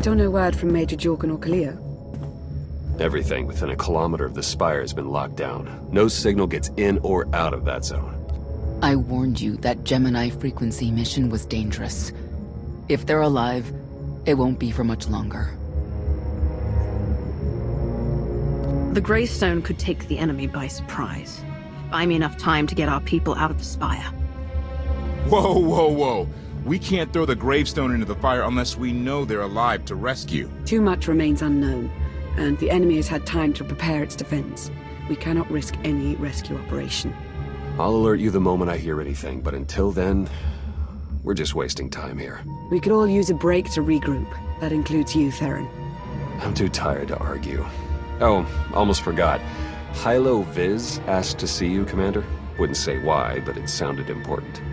Still no word from Major Jorgen or Kalia? Everything within a kilometer of the spire has been locked down. No signal gets in or out of that zone. I warned you that Gemini frequency mission was dangerous. If they're alive, it won't be for much longer. The Greystone could take the enemy by surprise. Buy me enough time to get our people out of the spire. Whoa, whoa, whoa. We can't throw the gravestone into the fire unless we know they're alive to rescue. Too much remains unknown, and the enemy has had time to prepare its defense. We cannot risk any rescue operation. I'll alert you the moment I hear anything, but until then, we're just wasting time here. We could all use a break to regroup. That includes you, Theron. I'm too tired to argue. Oh, almost forgot. Hylo Viz asked to see you, Commander. Wouldn't say why, but it sounded important.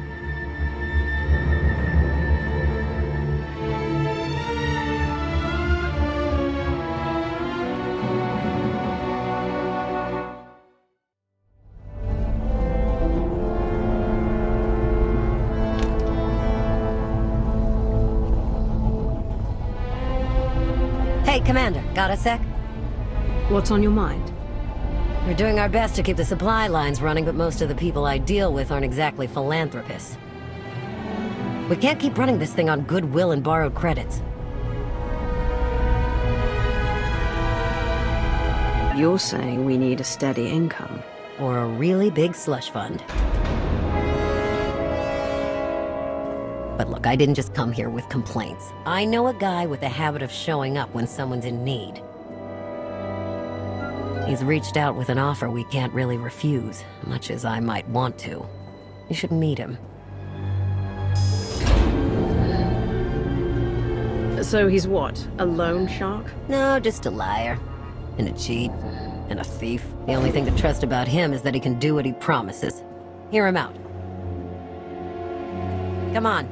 Hey, Commander, got a sec? What's on your mind? We're doing our best to keep the supply lines running, but most of the people I deal with aren't exactly philanthropists. We can't keep running this thing on goodwill and borrowed credits. You're saying we need a steady income. Or a really big slush fund. But look, I didn't just come here with complaints. I know a guy with a habit of showing up when someone's in need. He's reached out with an offer we can't really refuse, much as I might want to. You should meet him. So he's what, a loan shark? No, just a liar. And a cheat. And a thief. The only thing to trust about him is that he can do what he promises. Hear him out. Come on.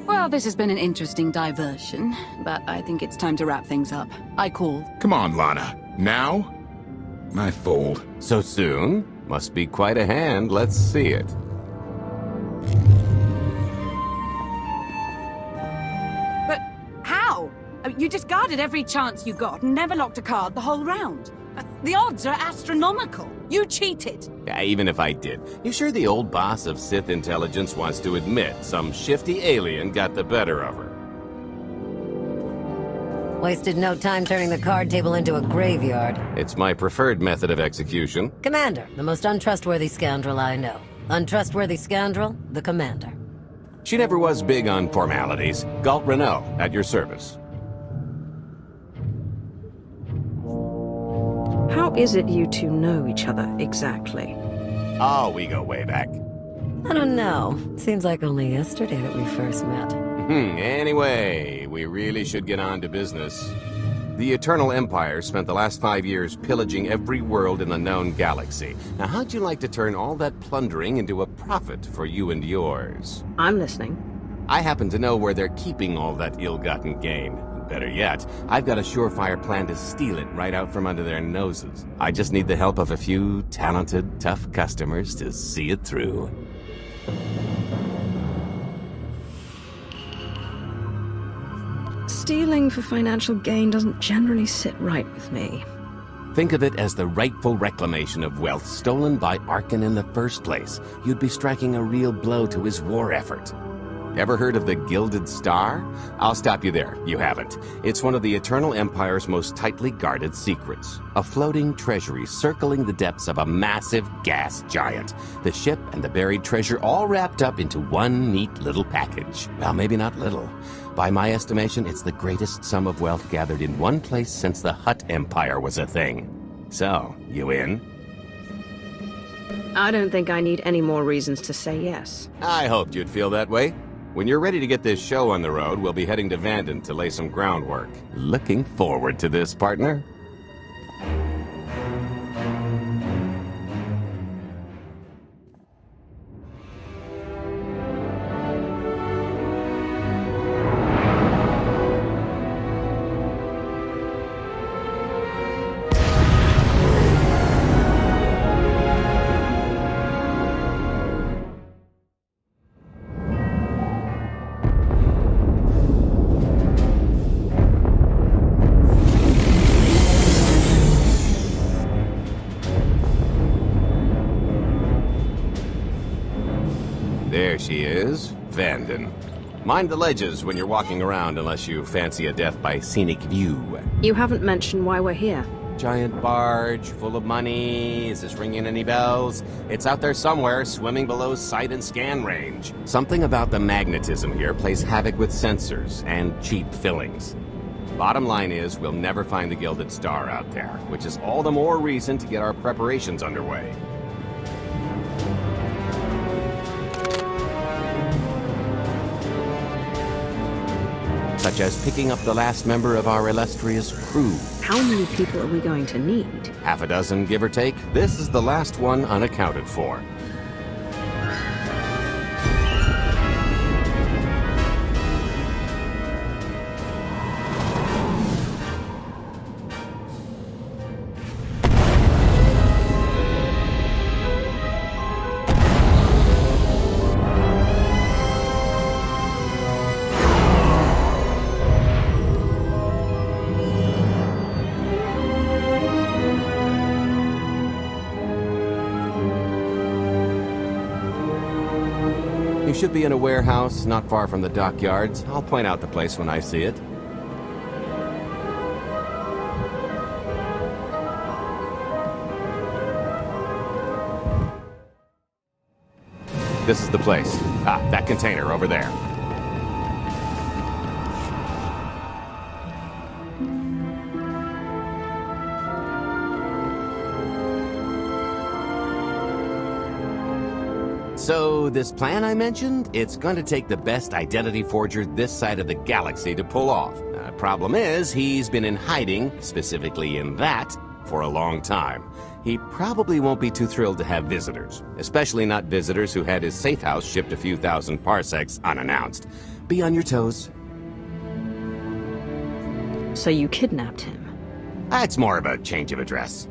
Well, this has been an interesting diversion, but I think it's time to wrap things up. I call. Come on, Lana. Now? I fold. So soon? Must be quite a hand. Let's see it. But how? You discarded every chance you got and never locked a card the whole round. The odds are astronomical. You cheated. Yeah, even if I did. You sure the old boss of Sith intelligence wants to admit some shifty alien got the better of her? Wasted no time turning the card table into a graveyard. It's my preferred method of execution. Commander, the most untrustworthy scoundrel I know. Untrustworthy scoundrel, the Commander. She never was big on formalities. Galt Renault, at your service. How is it you two know each other exactly? Oh, we go way back. I don't know. Seems like only yesterday that we first met. Anyway, we really should get on to business. The Eternal Empire spent the last 5 years pillaging every world in the known galaxy. Now, how'd you like to turn all that plundering into a profit for you and yours? I'm listening. I happen to know where they're keeping all that ill-gotten gain. Better yet, I've got a surefire plan to steal it right out from under their noses. I just need the help of a few talented, tough customers to see it through. Stealing for financial gain doesn't generally sit right with me. Think of it as the rightful reclamation of wealth stolen by Arkan in the first place. You'd be striking a real blow to his war effort. Ever heard of the Gilded Star? I'll stop you there. You haven't. It's one of the Eternal Empire's most tightly guarded secrets. A floating treasury circling the depths of a massive gas giant. The ship and the buried treasure all wrapped up into one neat little package. Well, maybe not little. By my estimation, it's the greatest sum of wealth gathered in one place since the Hutt Empire was a thing. So, you in? I don't think I need any more reasons to say yes. I hoped you'd feel that way. When you're ready to get this show on the road, we'll be heading to Vanden to lay some groundwork. Looking forward to this, partner. There she is, Vanden. Mind the ledges when you're walking around unless you fancy a death by scenic view. You haven't mentioned why we're here. Giant barge, full of money. Is this ringing any bells? It's out there somewhere, swimming below sight and scan range. Something about the magnetism here plays havoc with sensors and cheap fillings. Bottom line is, we'll never find the Gilded Star out there, which is all the more reason to get our preparations underway. Such as picking up the last member of our illustrious crew. How many people are we going to need? Half a dozen, give or take. This is the last one unaccounted for. You should be in a warehouse not far from the dockyards. I'll point out the place when I see it. This is the place. Ah, that container over there. So, this plan I mentioned, it's going to take the best identity forger this side of the galaxy to pull off. Problem is, he's been in hiding, specifically in that, for a long time. He probably won't be too thrilled to have visitors, especially not visitors who had his safe house shipped a few thousand parsecs unannounced. Be on your toes. So you kidnapped him? It's more of a change of address.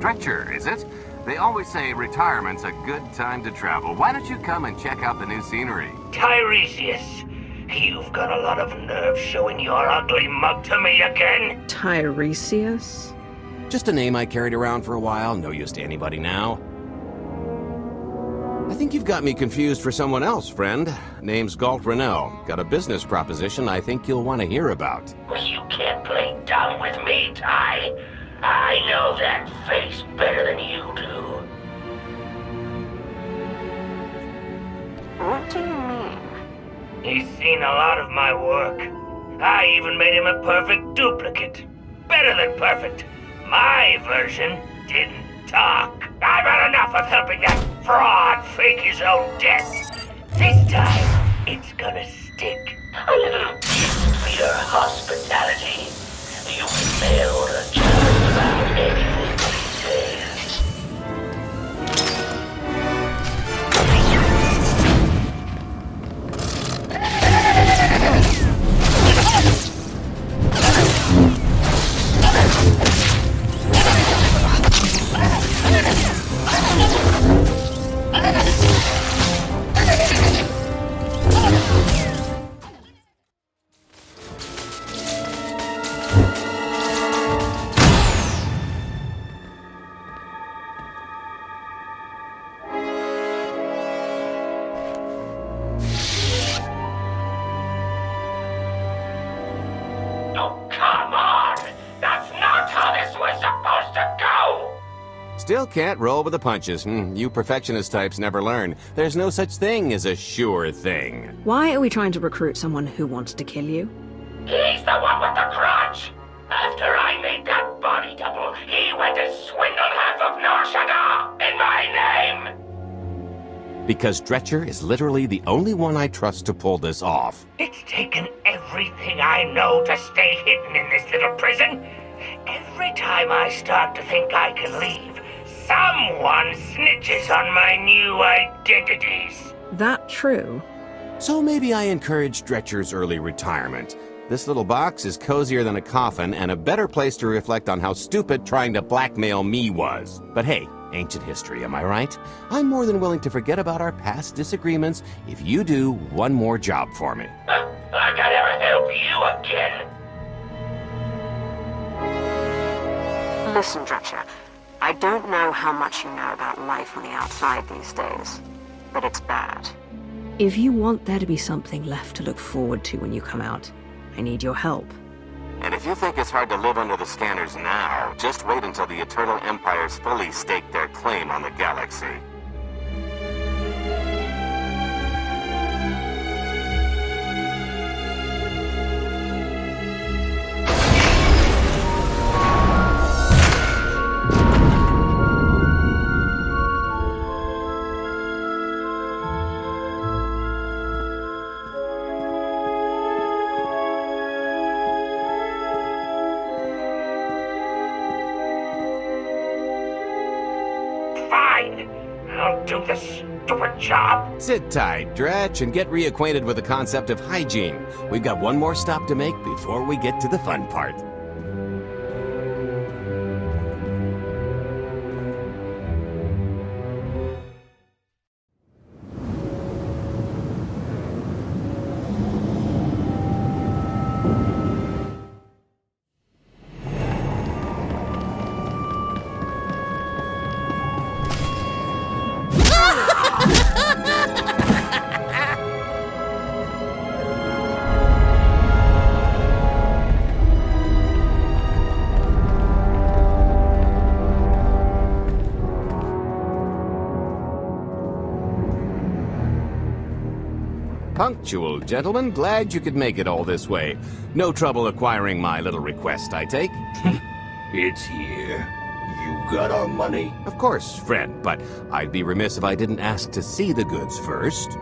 Dretcher, is it? They always say retirement's a good time to travel. Why don't you come and check out the new scenery? Tiresias, you've got a lot of nerve showing your ugly mug to me again. Tiresias? Just a name I carried around for a while, no use to anybody now. I think you've got me confused for someone else, friend. Name's Galt Renell. Got a business proposition I think you'll want to hear about. You can't play dumb with me, Ty. I know that face better than you do. What do you mean? He's seen a lot of my work. I even made him a perfect duplicate. Better than perfect. My version didn't talk. I've had enough of helping that fraud fake his own death. This time, it's gonna stick. A little gift for your hospitality. You failed a child without anything to say. Still can't roll with the punches. You perfectionist types never learn. There's no such thing as a sure thing. Why are we trying to recruit someone who wants to kill you? He's the one with the grudge. After I made that body double, he went and swindled half of Nar Shaddaa in my name. Because Dretcher is literally the only one I trust to pull this off. It's taken everything I know to stay hidden in this little prison. Everything Every time I start to think I can leave, someone snitches on my new identities. That true? So maybe I encourage Dretcher's early retirement. This little box is cozier than a coffin and a better place to reflect on how stupid trying to blackmail me was. But hey, ancient history, am I right? I'm more than willing to forget about our past disagreements if you do one more job for me. I can never help you again. Listen, Dretcher, I don't know how much you know about life on the outside these days, but it's bad. If you want there to be something left to look forward to when you come out, I need your help. And if you think it's hard to live under the scanners now, just wait until the Eternal Empires fully stake their claim on the galaxy. I'll do this stupid job. Sit tight, Dretch, and get reacquainted with the concept of hygiene. We've got one more stop to make before we get to the fun part. Punctual, gentlemen. Glad you could make it all this way. No trouble acquiring my little request, I take? It's here. You got our money? Of course, friend, but I'd be remiss if I didn't ask to see the goods first.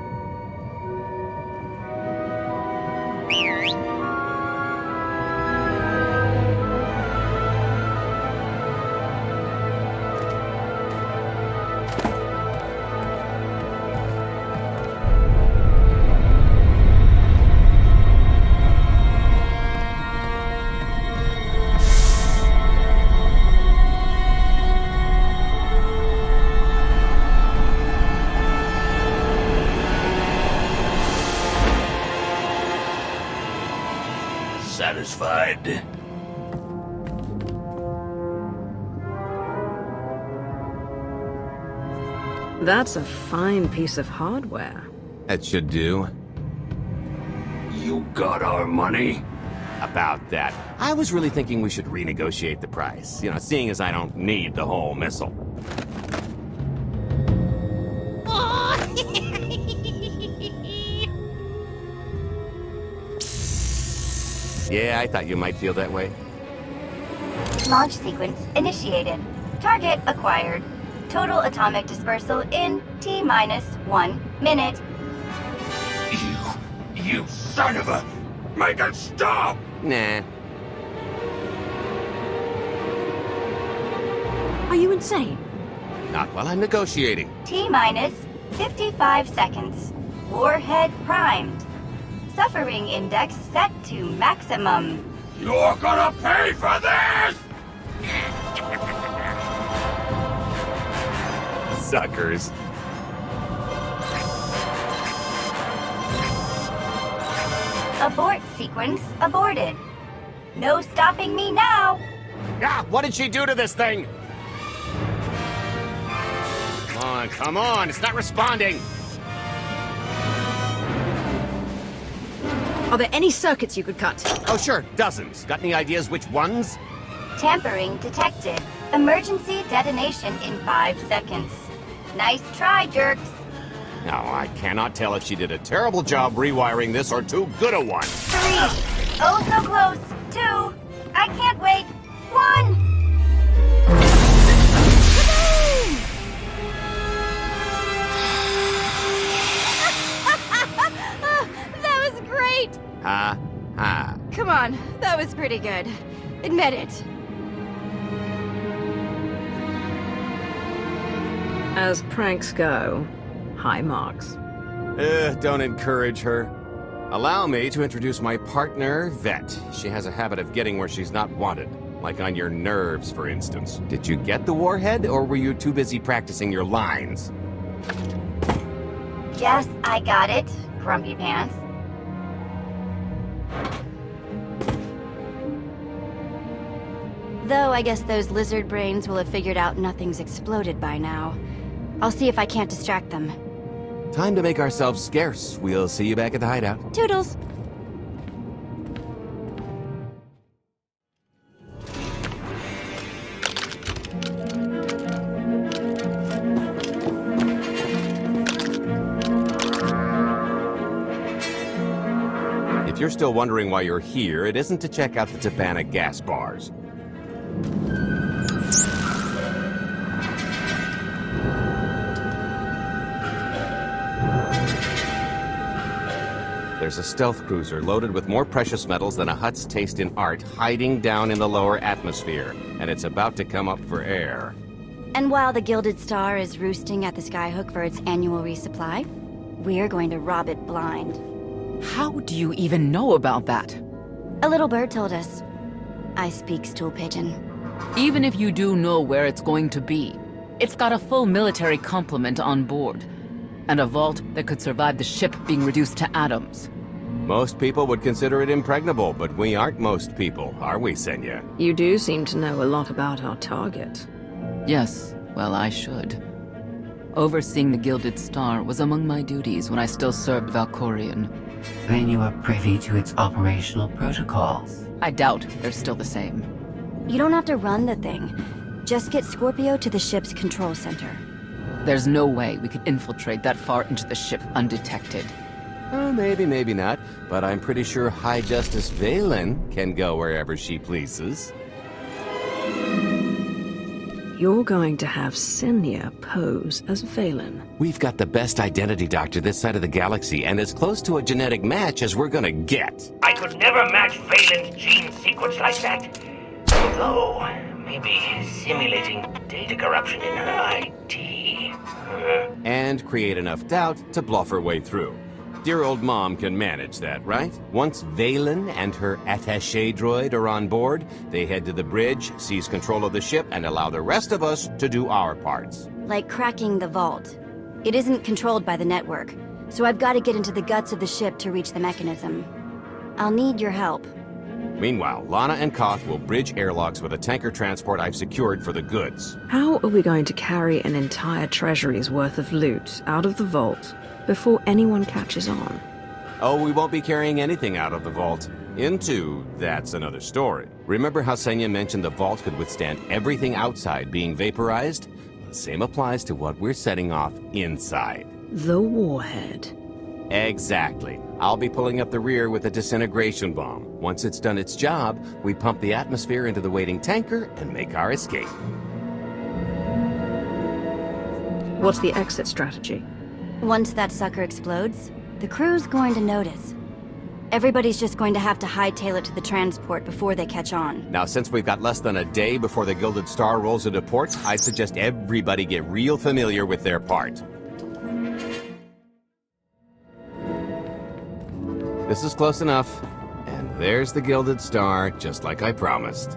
Satisfied? That's a fine piece of hardware. That should do. You got our money? About that. I was really thinking we should renegotiate the price. You know, seeing as I don't need the whole missile. Yeah, I thought you might feel that way. Launch sequence initiated. Target acquired. Total atomic dispersal in T-1 minute. You son of a... Make it stop! Nah. Are you insane? Not while I'm negotiating. T-minus 55 seconds. Warhead primed. Suffering index set to maximum. You're gonna pay for this! Suckers. Abort sequence aborted. No stopping me now. Ah, what did she do to this thing? Come on, it's not responding. Are there any circuits you could cut? Oh, sure, dozens. Got any ideas which ones? Tampering detected. Emergency detonation in 5 seconds. Nice try, jerks. Now, I cannot tell if she did a terrible job rewiring this or too good a one. 3. Oh, so close. 2. I can't wait. 1. That was great! Ha, ha. Come on, that was pretty good. Admit it. As pranks go, high marks. Don't encourage her. Allow me to introduce my partner, Vet. She has a habit of getting where she's not wanted. Like on your nerves, for instance. Did you get the warhead, or were you too busy practicing your lines? Yes, I got it, Grumpy Pants. Though I guess those lizard brains will have figured out nothing's exploded by now. I'll see if I can't distract them. Time to make ourselves scarce. We'll see you back at the hideout. Toodles! If you're still wondering why you're here, it isn't to check out the Tabana gas bars. There's a stealth cruiser loaded with more precious metals than a Hutt's taste in art hiding down in the lower atmosphere, and it's about to come up for air. And while the Gilded Star is roosting at the Skyhook for its annual resupply, we're going to rob it blind. How do you even know about that? A little bird told us. I speak stool pigeon. Even if you do know where it's going to be, it's got a full military complement on board, and a vault that could survive the ship being reduced to atoms. Most people would consider it impregnable, but we aren't most people, are we, Senya? You do seem to know a lot about our target. Yes, well, I should. Overseeing the Gilded Star was among my duties when I still served Valkorion. Then you are privy to its operational protocols. I doubt they're still the same. You don't have to run the thing. Just get Scorpio to the ship's control center. There's no way we could infiltrate that far into the ship undetected. Oh, maybe not. But I'm pretty sure High Justice Valen can go wherever she pleases. You're going to have Senya pose as Valen. We've got the best identity doctor this side of the galaxy, and as close to a genetic match as we're gonna get. I could never match Valen's gene sequence like that. Although, maybe simulating data corruption in her IT. And create enough doubt to bluff her way through. Dear old mom can manage that, right? Once Valen and her attaché droid are on board, they head to the bridge, seize control of the ship, and allow the rest of us to do our parts. Like cracking the vault. It isn't controlled by the network, so I've got to get into the guts of the ship to reach the mechanism. I'll need your help. Meanwhile, Lana and Koth will bridge airlocks with a tanker transport I've secured for the goods. How are we going to carry an entire treasury's worth of loot out of the vault before anyone catches on? Oh, we won't be carrying anything out of the vault. Into, that's another story. Remember how Senya mentioned the vault could withstand everything outside being vaporized? The same applies to what we're setting off inside. The warhead. Exactly. I'll be pulling up the rear with a disintegration bomb. Once it's done its job, we pump the atmosphere into the waiting tanker and make our escape. What's the exit strategy? Once that sucker explodes, the crew's going to notice. Everybody's just going to have to hightail it to the transport before they catch on. Now, since we've got less than a day before the Gilded Star rolls into port, I'd suggest everybody get real familiar with their part. This is close enough. And there's the Gilded Star, just like I promised.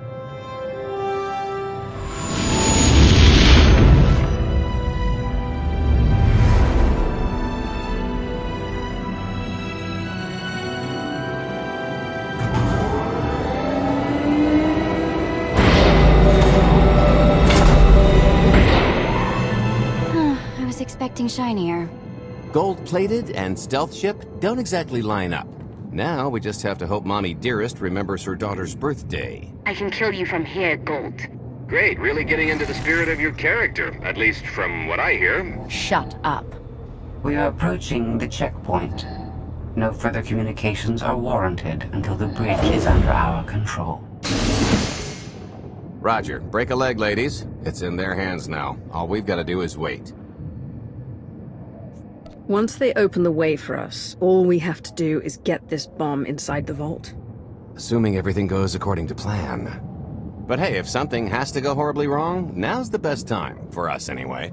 I was expecting shinier. Gold-plated and stealth ship don't exactly line up. Now we just have to hope Mommy Dearest remembers her daughter's birthday. I can kill you from here, Gold. Great, really getting into the spirit of your character, at least from what I hear. Shut up. We are approaching the checkpoint. No further communications are warranted until the bridge is under our control. Roger. Break a leg, ladies. It's in their hands now. All we've got to do is wait. Once they open the way for us, all we have to do is get this bomb inside the vault. Assuming everything goes according to plan. But hey, if something has to go horribly wrong, now's the best time. For us, anyway.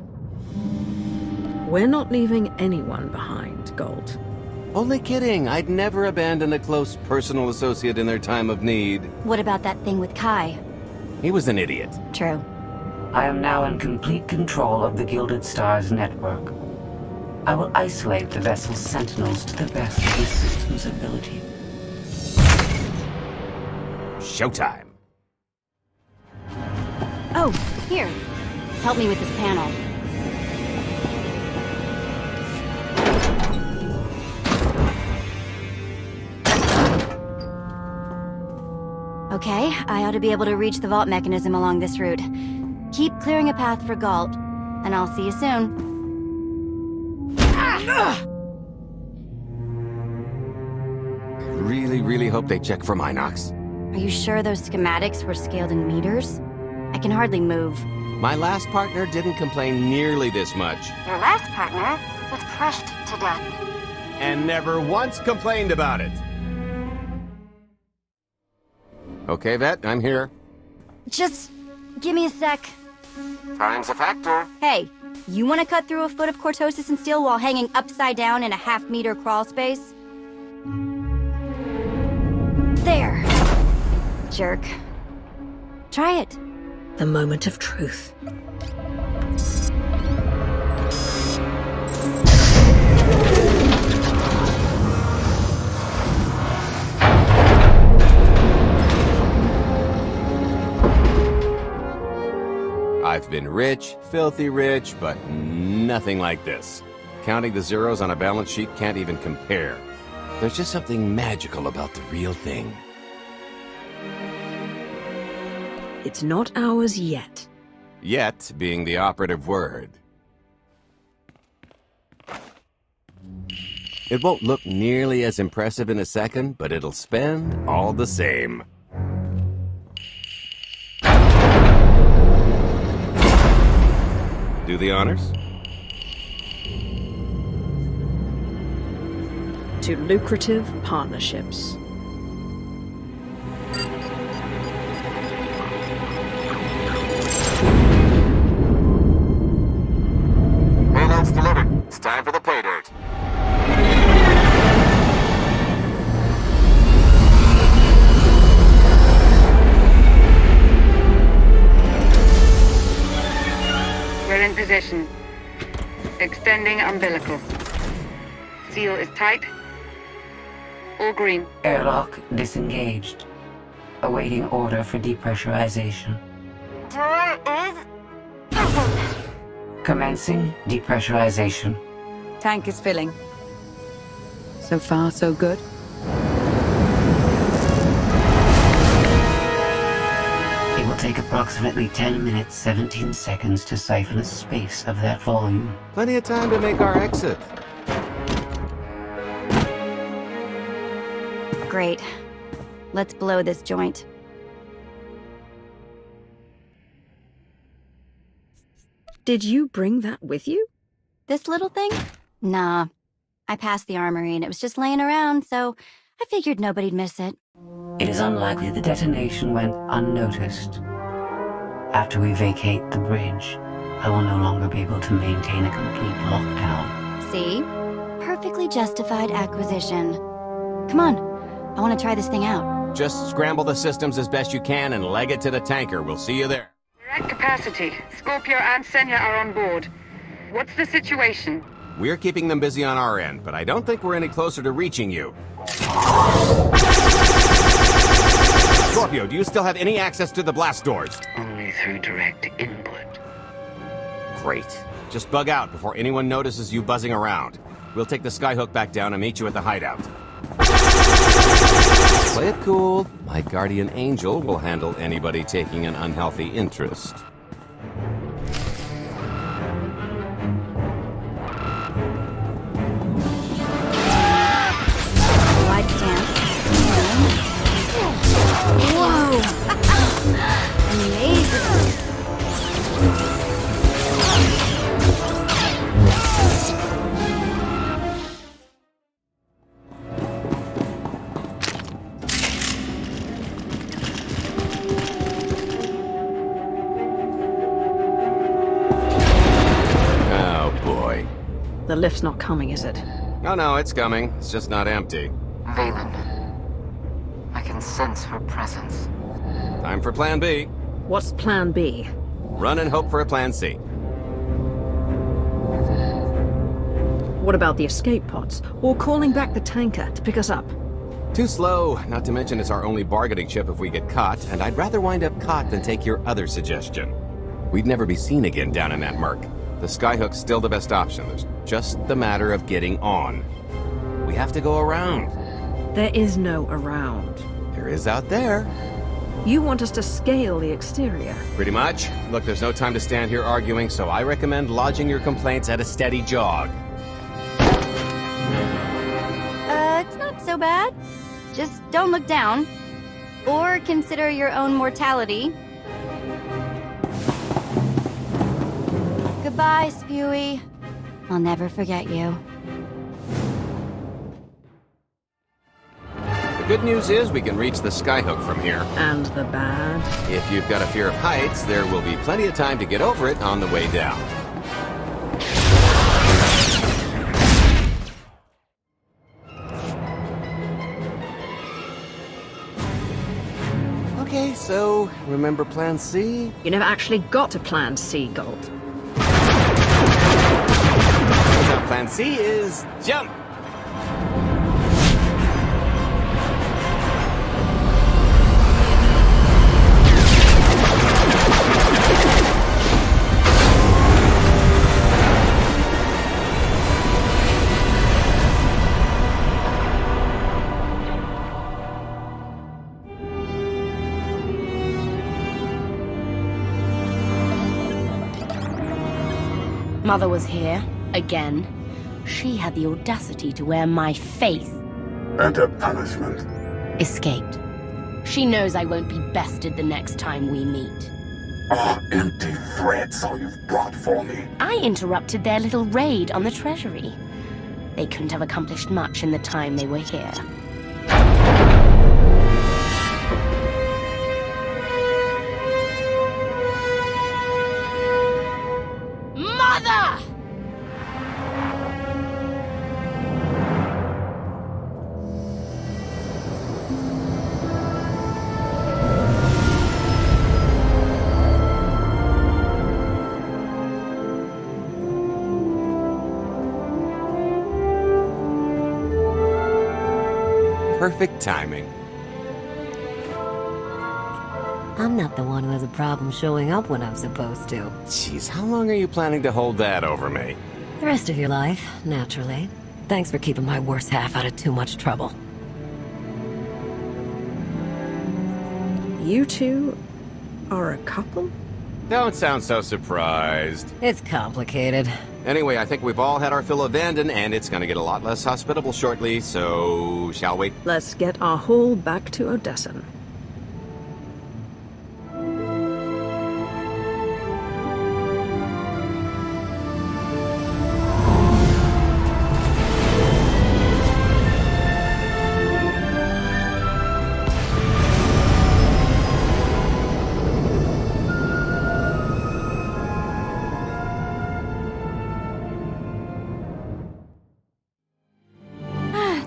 We're not leaving anyone behind, Gold. Only kidding. I'd never abandon a close personal associate in their time of need. What about that thing with Kai? He was an idiot. True. I am now in complete control of the Gilded Stars network. I will isolate the vessel's sentinels to the best of the system's ability. Showtime. Oh, here. Help me with this panel. Okay, I ought to be able to reach the vault mechanism along this route. Keep clearing a path for Galt, and I'll see you soon. I really hope they check for Minox. Are you sure those schematics were scaled in meters? I can hardly move. My last partner didn't complain nearly this much. Your last partner was crushed to death. And never once complained about it. Okay, Vet, I'm here. Just give me a sec. Time's a factor. Hey, you want to cut through a foot of cortosis and steel while hanging upside down in a half-meter crawl space? There. Jerk. Try it. The moment of truth. I've been rich, filthy rich, but nothing like this. Counting the zeros on a balance sheet can't even compare. There's just something magical about the real thing. It's not ours yet. Yet being the operative word. It won't look nearly as impressive in a second, but it'll spend all the same. Do the honors? To lucrative partnerships. Payload's delivered. It's time for the pay dirt. We're in position. Extending umbilical. Seal is tight. All green. Airlock disengaged. Awaiting order for depressurization. Door is open. Commencing depressurization. Tank is filling. So far, so good. It will take approximately 10 minutes, 17 seconds to siphon a space of that volume. Plenty of time to make our exit. Great. Let's blow this joint. Did you bring that with you? This little thing? Nah. I passed the armory and it was just laying around, so I figured nobody'd miss it. It is unlikely the detonation went unnoticed. After we vacate the bridge, I will no longer be able to maintain a complete lockdown. See? Perfectly justified acquisition. Come on. I want to try this thing out. Just scramble the systems as best you can and leg it to the tanker. We'll see you there. We're at capacity. Scorpio and Senya are on board. What's the situation? We're keeping them busy on our end, but I don't think we're any closer to reaching you. Scorpio, do you still have any access to the blast doors? Only through direct input. Great. Just bug out before anyone notices you buzzing around. We'll take the skyhook back down and meet you at the hideout. Play it cool. My guardian angel will handle anybody taking an unhealthy interest. Wide stance. Whoa! Amazing! The lift's not coming, is it? Oh no, it's coming. It's just not empty. Valen. I can sense her presence. Time for Plan B. What's Plan B? Run and hope for a Plan C. What about the escape pods? Or calling back the tanker to pick us up? Too slow, not to mention it's our only bargaining chip if we get caught, and I'd rather wind up caught than take your other suggestion. We'd never be seen again down in that murk. The skyhook's still the best option. There's just the matter of getting on. We have to go around. There is no around. There is out there. You want us to scale the exterior? Pretty much. Look, there's no time to stand here arguing, so I recommend lodging your complaints at a steady jog. It's not so bad. Just don't look down. Or consider your own mortality. Goodbye, Spewy. I'll never forget you. The good news is we can reach the skyhook from here. And the bad? If you've got a fear of heights, there will be plenty of time to get over it on the way down. Okay, so remember Plan C? You never actually got to Plan C, Gold. Plan C is jump! Mother was here, again. She had the audacity to wear my face. And her punishment? Escaped. She knows I won't be bested the next time we meet. Are empty threats all you've brought for me? I interrupted their little raid on the treasury. They couldn't have accomplished much in the time they were here. Mother! Perfect timing. I'm not the one who has a problem showing up when I'm supposed to. Jeez, how long are you planning to hold that over me? The rest of your life, naturally. Thanks for keeping my worse half out of too much trouble. You two are a couple? Don't sound so surprised. It's complicated. Anyway, I think we've all had our fill of Vanden, and it's gonna get a lot less hospitable shortly, so shall we? Let's get our haul back to Odessa.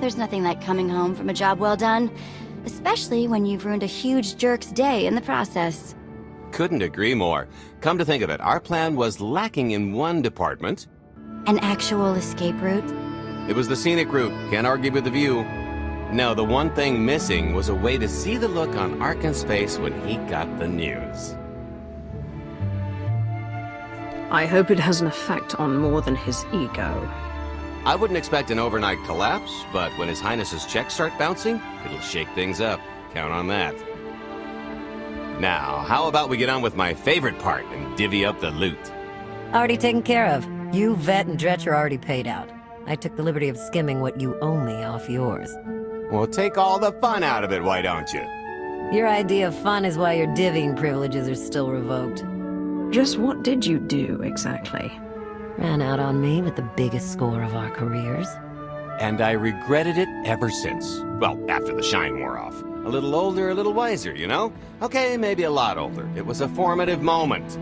There's nothing like coming home from a job well done, especially when you've ruined a huge jerk's day in the process. Couldn't agree more. Come to think of it, our plan was lacking in one department. An actual escape route? It was the scenic route. Can't argue with the view. No, the one thing missing was a way to see the look on Arkan's face when he got the news. I hope it has an effect on more than his ego. I wouldn't expect an overnight collapse, but when His Highness's checks start bouncing, it'll shake things up. Count on that. Now, how about we get on with my favorite part and divvy up the loot? Already taken care of. You, Vet, and Dretch are already paid out. I took the liberty of skimming what you owe me off yours. Well, take all the fun out of it, why don't you? Your idea of fun is why your divvying privileges are still revoked. Just what did you do, exactly? Ran out on me with the biggest score of our careers. And I regretted it ever since. Well, after the shine wore off. A little older, a little wiser, you know? Okay, maybe a lot older. It was a formative moment.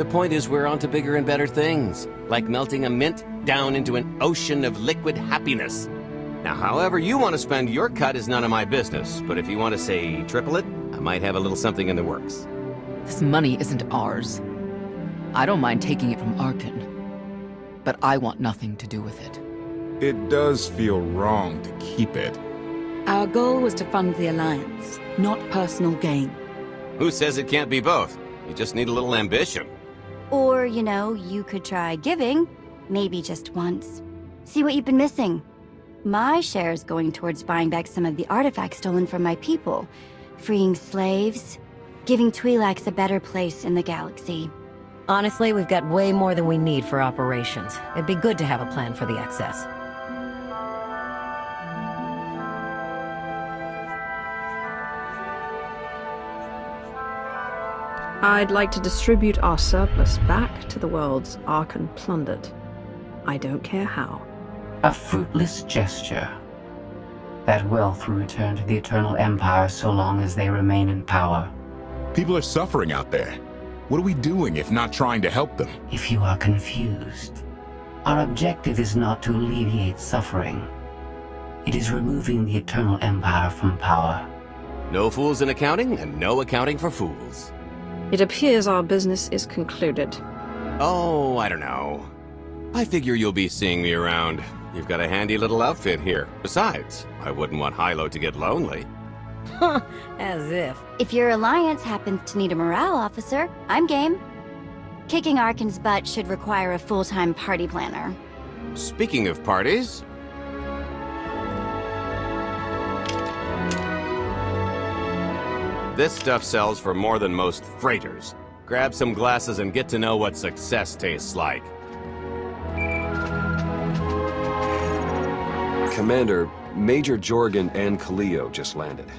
The point is we're on to bigger and better things, like melting a mint down into an ocean of liquid happiness. Now, however you want to spend your cut is none of my business, but if you want to, say, triple it, I might have a little something in the works. This money isn't ours. I don't mind taking it from Arkin, but I want nothing to do with it. It does feel wrong to keep it. Our goal was to fund the Alliance, not personal gain. Who says it can't be both? You just need a little ambition. Or, you know, you could try giving. Maybe just once. See what you've been missing. My share is going towards buying back some of the artifacts stolen from my people, freeing slaves, giving Twi'leks a better place in the galaxy. Honestly, we've got way more than we need for operations. It'd be good to have a plan for the excess. I'd like to distribute our surplus back to the worlds Arkin plundered. I don't care how. A fruitless gesture. That wealth will return to the Eternal Empire so long as they remain in power. People are suffering out there. What are we doing if not trying to help them? If you are confused, our objective is not to alleviate suffering. It is removing the Eternal Empire from power. No fools in accounting, and no accounting for fools. It appears our business is concluded. Oh, I don't know. I figure you'll be seeing me around. You've got a handy little outfit here. Besides, I wouldn't want Hilo to get lonely. Huh, as if. If your Alliance happens to need a morale officer, I'm game. Kicking Arkin's butt should require a full-time party planner. Speaking of parties... This stuff sells for more than most freighters. Grab some glasses and get to know what success tastes like. Commander, Major Jorgen and Kaleo just landed.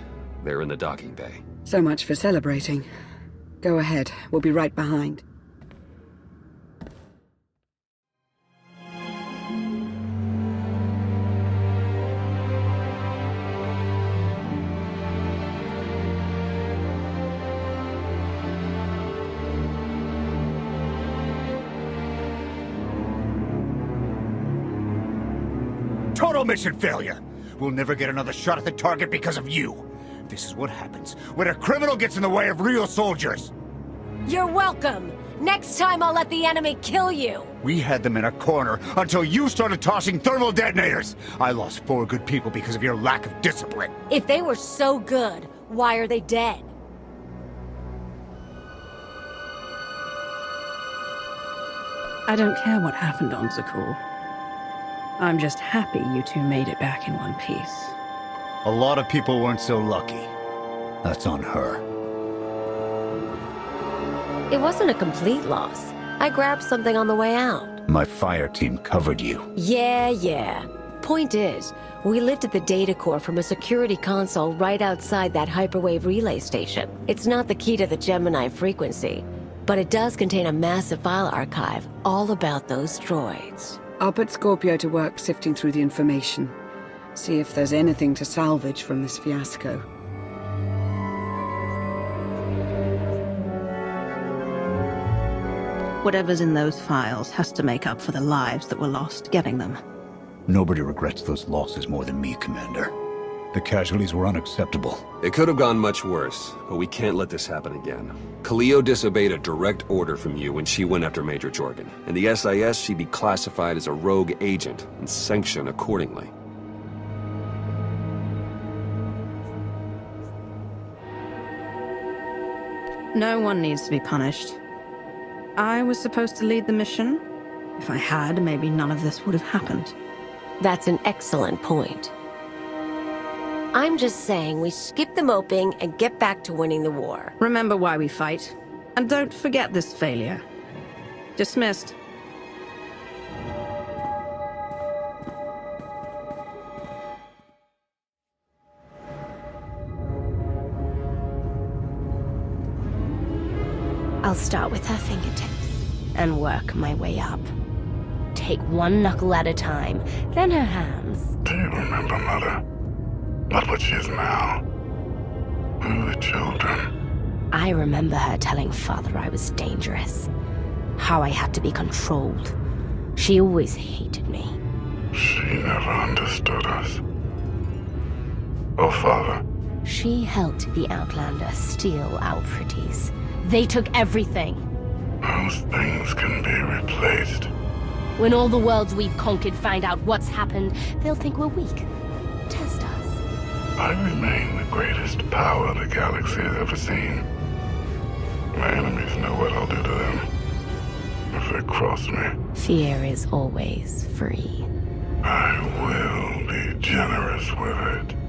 They're in the docking bay. So much for celebrating. Go ahead. We'll be right behind. Total mission failure! We'll never get another shot at the target because of you. This is what happens when a criminal gets in the way of real soldiers. You're welcome. Next time I'll let the enemy kill you. We had them in a corner until you started tossing thermal detonators. I lost 4 good people because of your lack of discipline. If they were so good, why are they dead? I don't care what happened on Zakul. I'm just happy you two made it back in one piece. A lot of people weren't so lucky. That's on her. It wasn't a complete loss. I grabbed something on the way out. My fire team covered you. Yeah. Point is, we lifted the data core from a security console right outside that hyperwave relay station. It's not the key to the Gemini frequency, but it does contain a massive file archive all about those droids. I'll put Scorpio to work sifting through the information. See if there's anything to salvage from this fiasco. Whatever's in those files has to make up for the lives that were lost getting them. Nobody regrets those losses more than me, Commander. The casualties were unacceptable. It could have gone much worse, but we can't let this happen again. Kaleo disobeyed a direct order from you when she went after Major Jorgen. In the SIS, she'd be classified as a rogue agent and sanctioned accordingly. No one needs to be punished. I was supposed to lead the mission. If I had, maybe none of this would have happened. That's an excellent point. I'm just saying we skip the moping and get back to winning the war. Remember why we fight. And don't forget this failure. Dismissed. I'll start with her fingertips and work my way up. Take one knuckle at a time, then her hands. Do you remember, Mother? Not what she is now. We were children. I remember her telling Father I was dangerous. How I had to be controlled. She always hated me. She never understood us. Oh, Father. She helped the Outlander steal our pretties. They took everything. Those things can be replaced. When all the worlds we've conquered find out what's happened, they'll think we're weak. Test us. I remain the greatest power the galaxy has ever seen. My enemies know what I'll do to them if they cross me. Fear is always free. I will be generous with it.